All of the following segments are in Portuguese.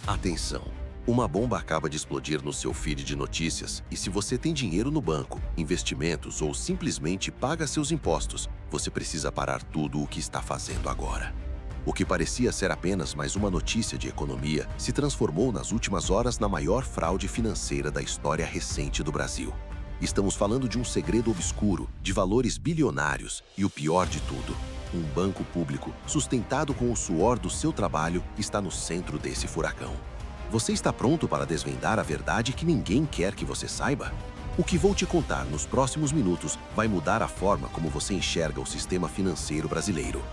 Atenção! Uma bomba acaba de explodir no seu feed de notícias e se você tem dinheiro no banco, investimentos ou simplesmente paga seus impostos, você precisa parar tudo o que está fazendo agora. O que parecia ser apenas mais uma notícia de economia se transformou nas últimas horas na maior fraude financeira da história recente do Brasil. Estamos falando de um segredo obscuro, de valores bilionários e o pior de tudo, um banco público, sustentado com o suor do seu trabalho, está no centro desse furacão. Você está pronto para desvendar a verdade que ninguém quer que você saiba? O que vou te contar nos próximos minutos vai mudar a forma como você enxerga o sistema financeiro brasileiro.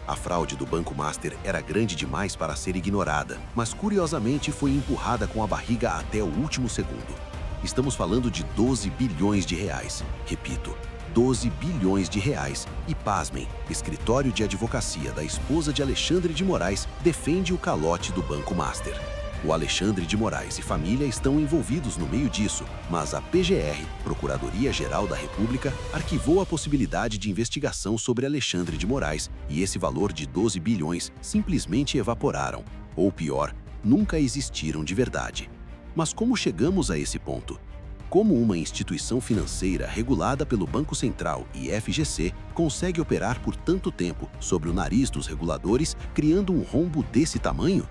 A fraude do Banco Master era grande demais para ser ignorada, mas curiosamente foi empurrada com a barriga até o último segundo. Estamos falando de 12 bilhões de reais. Repito, 12 bilhões de reais. E pasmem, escritório de advocacia da esposa de Alexandre de Moraes defende o calote do Banco Master. O Alexandre de Moraes e família estão envolvidos no meio disso, mas a PGR, Procuradoria-Geral da República, arquivou a possibilidade de investigação sobre Alexandre de Moraes e esse valor de 12 bilhões simplesmente evaporaram, ou pior, nunca existiram de verdade. Mas como chegamos a esse ponto? Como uma instituição financeira regulada pelo Banco Central e FGC consegue operar por tanto tempo sobre o nariz dos reguladores, criando um rombo desse tamanho?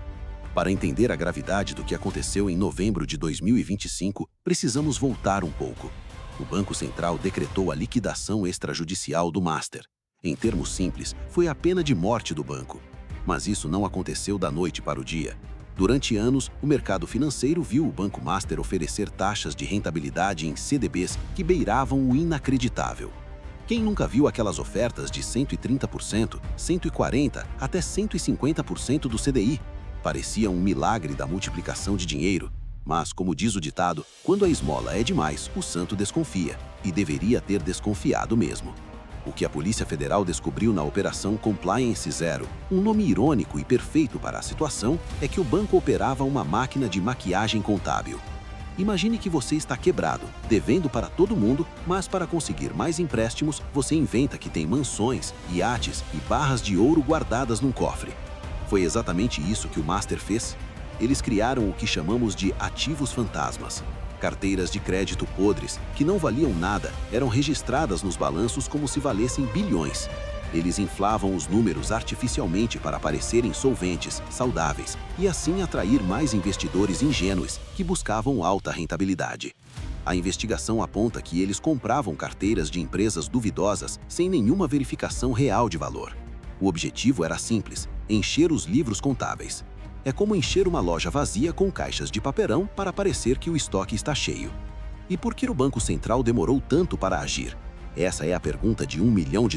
Para entender a gravidade do que aconteceu em novembro de 2025, precisamos voltar um pouco. O Banco Central decretou a liquidação extrajudicial do Master. Em termos simples, foi a pena de morte do banco. Mas isso não aconteceu da noite para o dia. Durante anos, o mercado financeiro viu o Banco Master oferecer taxas de rentabilidade em CDBs que beiravam o inacreditável. Quem nunca viu aquelas ofertas de 130%, 140% até 150% do CDI? Parecia um milagre da multiplicação de dinheiro, mas, como diz o ditado, quando a esmola é demais, o santo desconfia, e deveria ter desconfiado mesmo. O que a Polícia Federal descobriu na Operação Compliance Zero, um nome irônico e perfeito para a situação, é que o banco operava uma máquina de maquiagem contábil. Imagine que você está quebrado, devendo para todo mundo, mas para conseguir mais empréstimos, você inventa que tem mansões, iates e barras de ouro guardadas num cofre. Foi exatamente isso que o Master fez. Eles criaram o que chamamos de ativos fantasmas. Carteiras de crédito podres, que não valiam nada, eram registradas nos balanços como se valessem bilhões. Eles inflavam os números artificialmente para parecerem solventes, saudáveis, e assim atrair mais investidores ingênuos que buscavam alta rentabilidade. A investigação aponta que eles compravam carteiras de empresas duvidosas sem nenhuma verificação real de valor. O objetivo era simples: encher os livros contábeis. É como encher uma loja vazia com caixas de papelão para parecer que o estoque está cheio. E por que o Banco Central demorou tanto para agir? Essa é a pergunta de $1 milhão,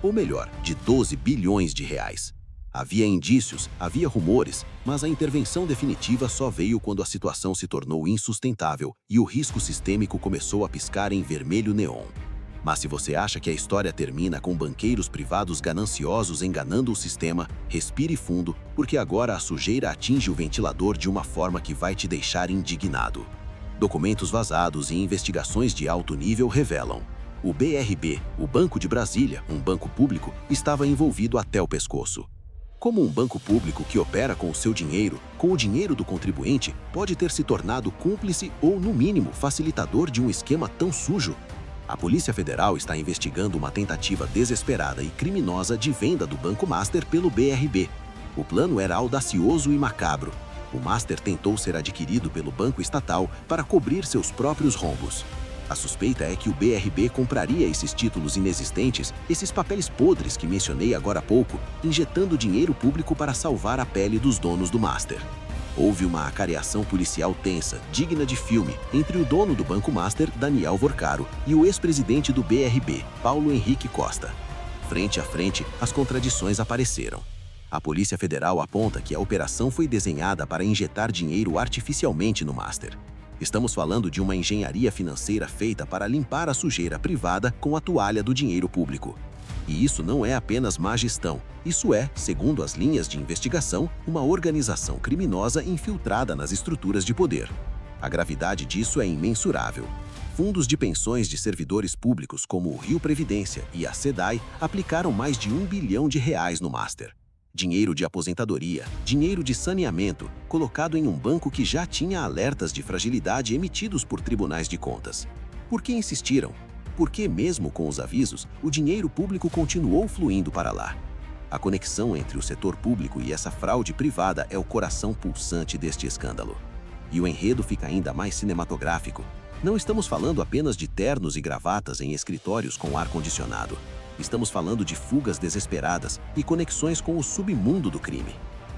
ou melhor, de 12 bilhões de reais. Havia indícios, havia rumores, mas a intervenção definitiva só veio quando a situação se tornou insustentável e o risco sistêmico começou a piscar em vermelho neon. Mas se você acha que a história termina com banqueiros privados gananciosos enganando o sistema, respire fundo, porque agora a sujeira atinge o ventilador de uma forma que vai te deixar indignado. Documentos vazados e investigações de alto nível revelam: o BRB, o Banco de Brasília, um banco público, estava envolvido até o pescoço. Como um banco público que opera com o seu dinheiro, com o dinheiro do contribuinte, pode ter se tornado cúmplice ou, no mínimo, facilitador de um esquema tão sujo? A Polícia Federal está investigando uma tentativa desesperada e criminosa de venda do Banco Master pelo BRB. O plano era audacioso e macabro. O Master tentou ser adquirido pelo Banco Estatal para cobrir seus próprios rombos. A suspeita é que o BRB compraria esses títulos inexistentes, esses papéis podres que mencionei agora há pouco, injetando dinheiro público para salvar a pele dos donos do Master. Houve uma acareação policial tensa, digna de filme, entre o dono do Banco Master, Daniel Vorcaro, e o ex-presidente do BRB, Paulo Henrique Costa. Frente a frente, as contradições apareceram. A Polícia Federal aponta que a operação foi desenhada para injetar dinheiro artificialmente no Master. Estamos falando de uma engenharia financeira feita para limpar a sujeira privada com a toalha do dinheiro público. E isso não é apenas má gestão, isso é, segundo as linhas de investigação, uma organização criminosa infiltrada nas estruturas de poder. A gravidade disso é imensurável. Fundos de pensões de servidores públicos como o Rio Previdência e a SEDAI aplicaram mais de R$ 1 bilhão no Master. Dinheiro de aposentadoria, dinheiro de saneamento, colocado em um banco que já tinha alertas de fragilidade emitidos por tribunais de contas. Por que insistiram? Porque, mesmo com os avisos, o dinheiro público continuou fluindo para lá. A conexão entre o setor público e essa fraude privada é o coração pulsante deste escândalo. E o enredo fica ainda mais cinematográfico. Não estamos falando apenas de ternos e gravatas em escritórios com ar-condicionado. Estamos falando de fugas desesperadas e conexões com o submundo do crime.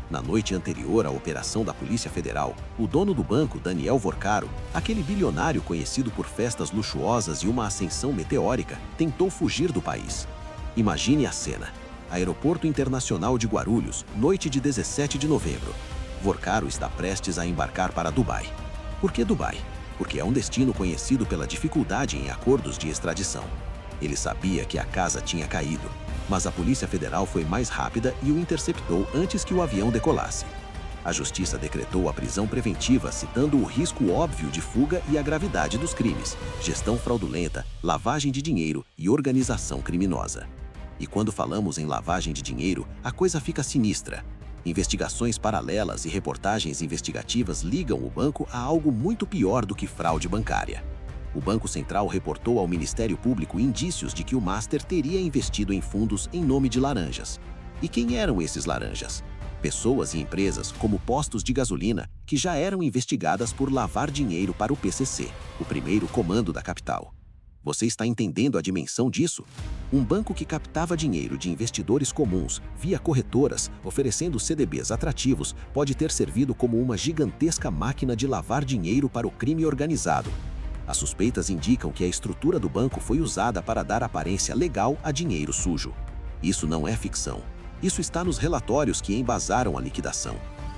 Na noite anterior à operação da Polícia Federal, o dono do banco, Daniel Vorcaro, aquele bilionário conhecido por festas luxuosas e uma ascensão meteórica, tentou fugir do país. Imagine a cena. Aeroporto Internacional de Guarulhos, noite de 17 de novembro. Vorcaro está prestes a embarcar para Dubai. Por que Dubai? Porque é um destino conhecido pela dificuldade em acordos de extradição. Ele sabia que a casa tinha caído, mas a Polícia Federal foi mais rápida e o interceptou antes que o avião decolasse. A Justiça decretou a prisão preventiva, citando o risco óbvio de fuga e a gravidade dos crimes, gestão fraudulenta, lavagem de dinheiro e organização criminosa. E quando falamos em lavagem de dinheiro, a coisa fica sinistra. Investigações paralelas e reportagens investigativas ligam o banco a algo muito pior do que fraude bancária. O Banco Central reportou ao Ministério Público indícios de que o Master teria investido em fundos em nome de laranjas. E quem eram esses laranjas? Pessoas e empresas, como postos de gasolina, que já eram investigadas por lavar dinheiro para o PCC, o primeiro comando da capital. Você está entendendo a dimensão disso? Um banco que captava dinheiro de investidores comuns, via corretoras, oferecendo CDBs atrativos, pode ter servido como uma gigantesca máquina de lavar dinheiro para o crime organizado. As suspeitas indicam que a estrutura do banco foi usada para dar aparência legal a dinheiro sujo. Isso não é ficção. Isso está nos relatórios que embasaram a liquidação.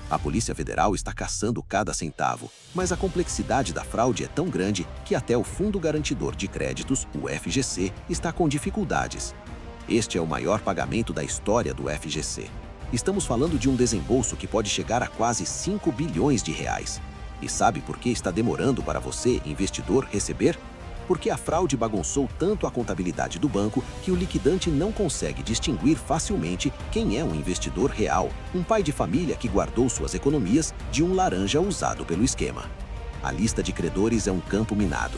A Polícia Federal está caçando cada centavo, mas a complexidade da fraude é tão grande que até o Fundo Garantidor de Créditos, o FGC, está com dificuldades. Este é o maior pagamento da história do FGC. Estamos falando de um desembolso que pode chegar a quase 5 bilhões de reais. E sabe por que está demorando para você, investidor, receber? Porque a fraude bagunçou tanto a contabilidade do banco que o liquidante não consegue distinguir facilmente quem é um investidor real, um pai de família que guardou suas economias, de um laranja usado pelo esquema. A lista de credores é um campo minado.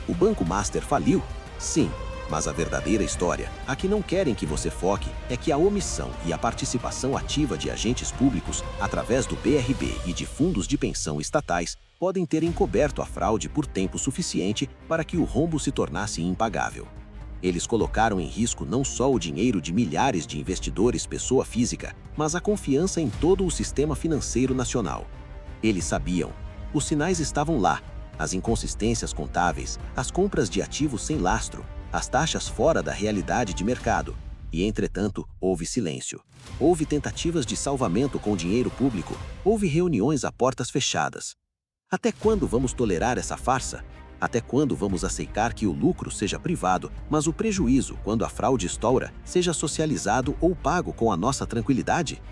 O Banco Master faliu? Sim. Mas a verdadeira história, a que não querem que você foque, é que a omissão e a participação ativa de agentes públicos, através do BRB e de fundos de pensão estatais, podem ter encoberto a fraude por tempo suficiente para que o rombo se tornasse impagável. Eles colocaram em risco não só o dinheiro de milhares de investidores pessoa física, mas a confiança em todo o sistema financeiro nacional. Eles sabiam. Os sinais estavam lá. As inconsistências contábeis, as compras de ativos sem lastro, as taxas fora da realidade de mercado. E, entretanto, houve silêncio. Houve tentativas de salvamento com dinheiro público. Houve reuniões a portas fechadas. Até quando vamos tolerar essa farsa? Até quando vamos aceitar que o lucro seja privado, mas o prejuízo, quando a fraude estoura, seja socializado ou pago com a nossa tranquilidade?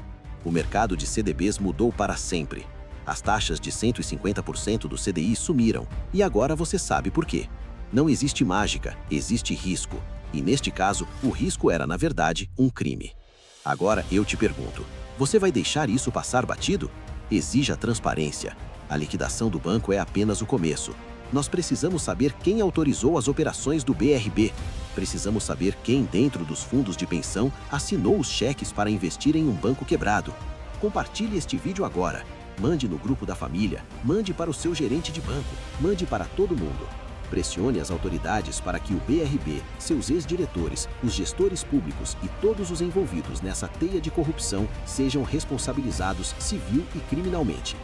O mercado de CDBs mudou para sempre. As taxas de 150% do CDI sumiram. E agora você sabe por quê. Não existe mágica, existe risco. E neste caso, o risco era, na verdade, um crime. Agora eu te pergunto, você vai deixar isso passar batido? Exija transparência. A liquidação do banco é apenas o começo. Nós precisamos saber quem autorizou as operações do BRB. Precisamos saber quem, dentro dos fundos de pensão, assinou os cheques para investir em um banco quebrado. Compartilhe este vídeo agora. Mande no grupo da família, mande para o seu gerente de banco, mande para todo mundo. Pressione as autoridades para que o BRB, seus ex-diretores, os gestores públicos e todos os envolvidos nessa teia de corrupção sejam responsabilizados civil e criminalmente.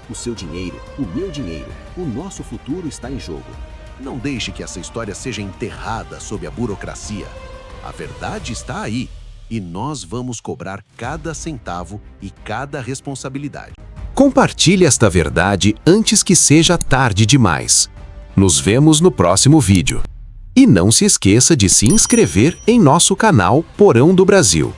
O seu dinheiro, o meu dinheiro, o nosso futuro está em jogo. Não deixe que essa história seja enterrada sob a burocracia. A verdade está aí, e nós vamos cobrar cada centavo e cada responsabilidade. Compartilhe esta verdade antes que seja tarde demais. Nos vemos no próximo vídeo. E não se esqueça de se inscrever em nosso canal Porão do Brasil.